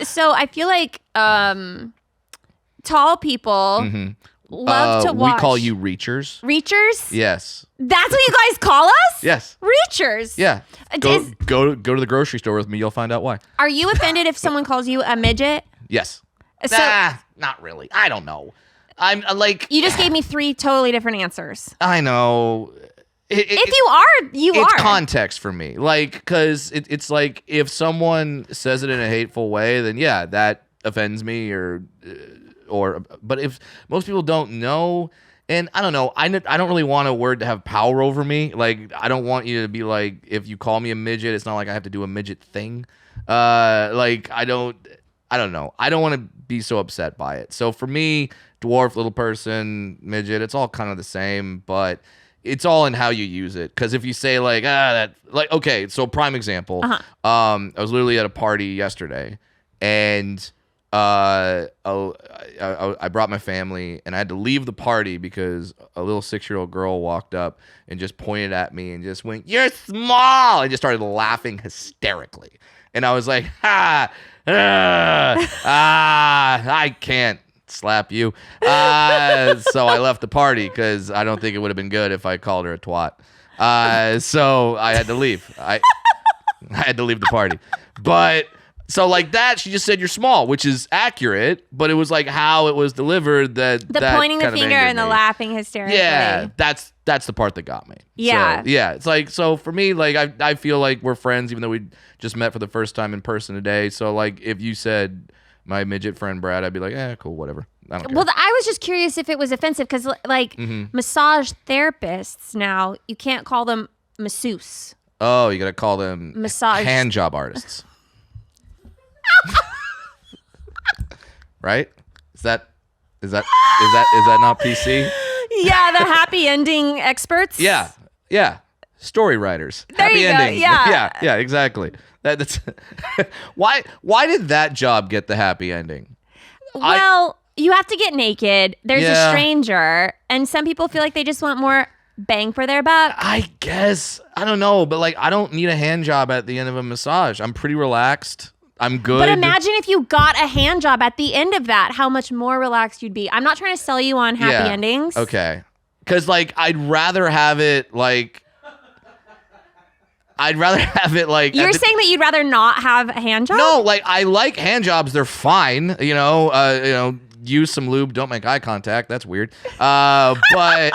So I feel like tall people love to watch. We call you reachers. Reachers? Yes. That's what you guys call us? Yes. Reachers. Yeah. Go to the grocery store with me. You'll find out why. Are you offended if someone calls you a midget? Yes. So Not really. I don't know. I'm like. You just gave me 3 totally different answers. I know. If you are, you it's are. It's context for me. Like, because it's like if someone says it in a hateful way, then yeah, that offends me or but if most people don't know, and I don't know, I don't really want a word to have power over me. Like, I don't want you to be like, if you call me a midget, it's not like I have to do a midget thing. Like, I don't know. I don't want to be so upset by it. So for me, dwarf, little person, midget, it's all kind of the same, but it's all in how you use it. Because if you say like, okay, so prime example, I was literally at a party yesterday, and I brought my family, and I had to leave the party because a little 6-year-old girl walked up and just pointed at me and just went, "You're small," and just started laughing hysterically. And I was like, I can't slap you. So I left the party because I don't think it would have been good if I called her a twat. So I had to leave. I had to leave the party. But so like that, she just said you're small, which is accurate, but it was like how it was delivered that pointing the finger and the laughing hysterically. Yeah, that's the part that got me. Yeah. So, yeah, it's like, so for me, like I feel like we're friends even though we just met for the first time in person today. So like if you said my midget friend Brad, I'd be like, cool, whatever. I don't care. Well, I was just curious if it was offensive because like massage therapists now, you can't call them masseuse. Oh, you got to call them massage hand job artists. Right? Is that not PC? Yeah, the happy ending experts. Yeah. Story writers. There happy you ending. go. Yeah. Yeah, exactly. That's why did that job get the happy ending? Well, you have to get naked. There's a stranger, and some people feel like they just want more bang for their buck. I guess. I don't know, but like I don't need a hand job at the end of a massage. I'm pretty relaxed. I'm good. But imagine if you got a hand job at the end of that, how much more relaxed you'd be. I'm not trying to sell you on happy endings. Okay. Because like I'd rather have it like You're saying that you'd rather not have a hand job? No, like I like hand jobs. They're fine. Use some lube. Don't make eye contact. That's weird. But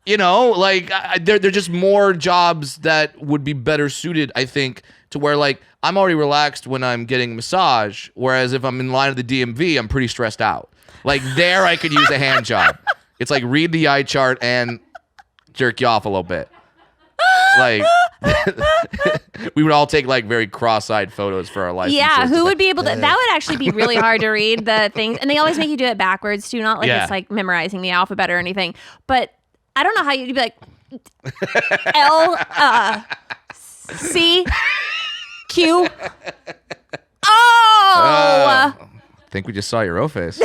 like they're just more jobs that would be better suited, I think, to where like I'm already relaxed when I'm getting a massage. Whereas if I'm in line of the DMV, I'm pretty stressed out. Like there, I could use a hand job. It's like read the eye chart and jerk you off a little bit. Like we would all take like very cross-eyed photos for our licenses. Yeah, who would be able to? That would actually be really hard to read the things, and they always make you do it backwards too. Not like it's like memorizing the alphabet or anything. But I don't know how you'd be like L C Q. Oh, I think we just saw your O face.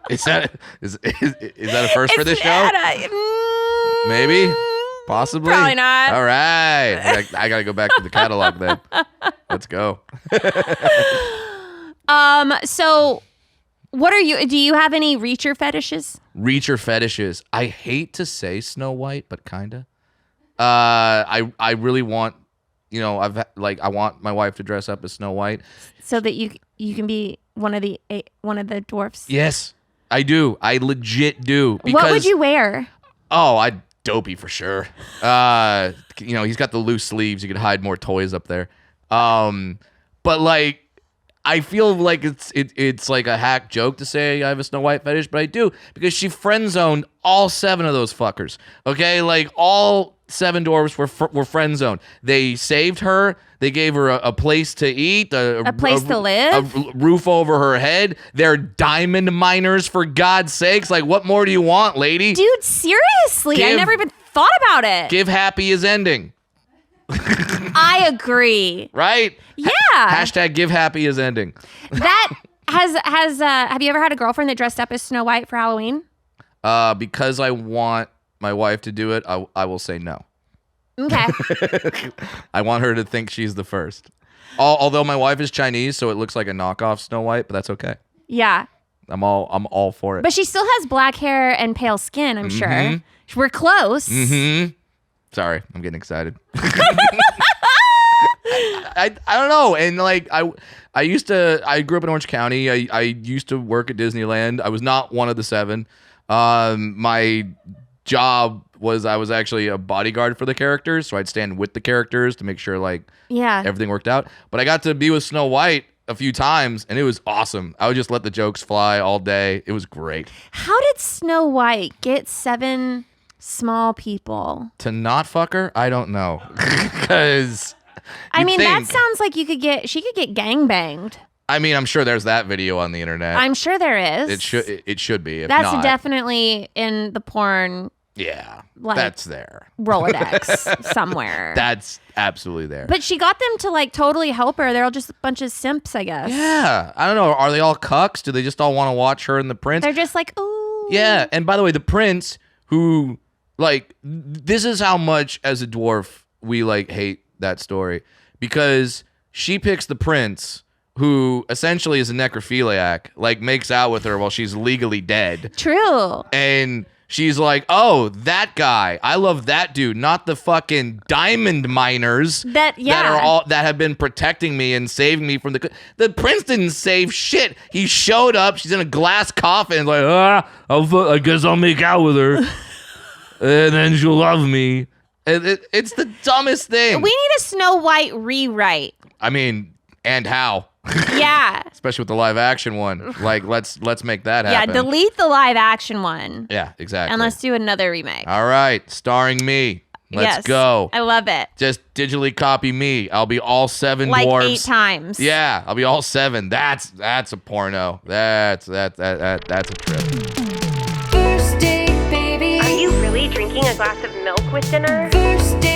Is that a first for this show? Maybe. Possibly. Probably not. All right. I got to go back to the catalog then. Let's go. So what are you, do you have any reacher fetishes? Reacher fetishes. I hate to say Snow White, but kinda. I really want, I want my wife to dress up as Snow White. So that you can be one of the dwarfs. Yes, I do. I legit do. Because, what would you wear? Oh, I'd Dopey for sure. He's got the loose sleeves. You could hide more toys up there. But like, I feel like it's like a hack joke to say I have a Snow White fetish, but I do because she friend zoned all 7 of those fuckers. Okay, like all 7 dwarves were friend zoned. They saved her. They gave her a place to eat, a place to live, a roof over her head. They're diamond miners, for God's sakes. Like, what more do you want, lady? Dude, seriously, I never even thought about it. Give happy his ending. I agree. Right? Yeah. Hashtag give happy his ending. That have you ever had a girlfriend that dressed up as Snow White for Halloween? Because I want my wife to do it, I will say no. Okay. I want her to think she's the first. Although my wife is Chinese, so it looks like a knockoff Snow White, but that's okay. Yeah. I'm all for it. But she still has black hair and pale skin, I'm sure. We're close. Sorry, I'm getting excited. I don't know. And like I grew up in Orange County. I used to work at Disneyland. I was not one of the 7. My job was I was actually a bodyguard for the characters, so I'd stand with the characters to make sure like everything worked out. But I got to be with Snow White a few times, and it was awesome. I would just let the jokes fly all day. It was great. How did Snow White get 7 small people to not fuck her? I don't know. Because that sounds like she could get gangbanged. I mean, I'm sure there's that video on the internet. I'm sure there is. It should be. If that's not, definitely in the porn. Yeah, like, that's there. Rolodex somewhere. That's absolutely there. But she got them to like totally help her. They're all just a bunch of simps, I guess. Yeah, I don't know. Are they all cucks? Do they just all want to watch her and the prince? They're just like, ooh. Yeah, and by the way, the prince who like this is how much as a dwarf we like hate that story because she picks the prince who essentially is a necrophiliac, like makes out with her while she's legally dead. True. And she's like, oh, that guy. I love that dude, not the fucking diamond miners that have been protecting me and saving me from the prince didn't save shit. He showed up. She's in a glass coffin. Like, I guess I'll make out with her, and then she'll love me. It's the dumbest thing. We need a Snow White rewrite. I mean, and how? Yeah. Especially with the live action one. Like, let's make that happen. Yeah, delete the live action one. Yeah, exactly. And let's do another remake. All right, starring me. Let's go. I love it. Just digitally copy me. I'll be all 7 like dwarves. 8 times. Yeah, I'll be all 7. That's a porno. That's a trip. First date, baby. Are you really drinking a glass of milk with dinner? First date.